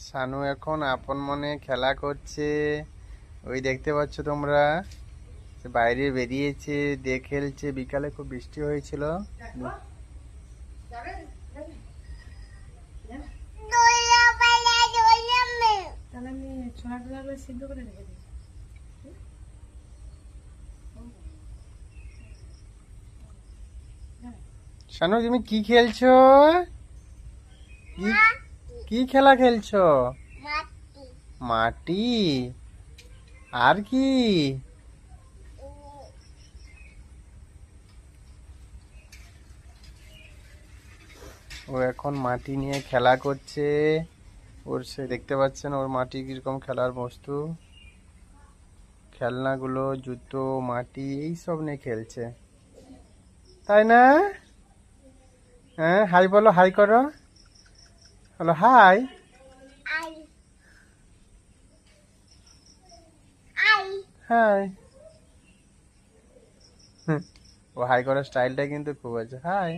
শানু এখন আপন মনে খেলা করছে। ওই দেখতে পাচ্ছ তোমরা, সে বাইরে বেরিয়েছে, দিয়ে খেলছে। বিকালে খুব বৃষ্টি হয়েছিল। শানু তুমি কি খেলছো? কি কি খেলা খেলছো? মাটি? আর কি? ও এখন মাটি নিয়ে খেলা করছে। ওর সে দেখতে পাচ্ছেন ওর মাটি কিরকম খেলার বস্তু, খেলনাগুলো, জুতো, মাটি এইসব নিয়ে খেলছে, তাই না? হ্যাঁ, হাই বলো, হাই করো, হলো হাই। হাই। ও হাই করার স্টাইলটা কিন্তু খুব আছে। হাই।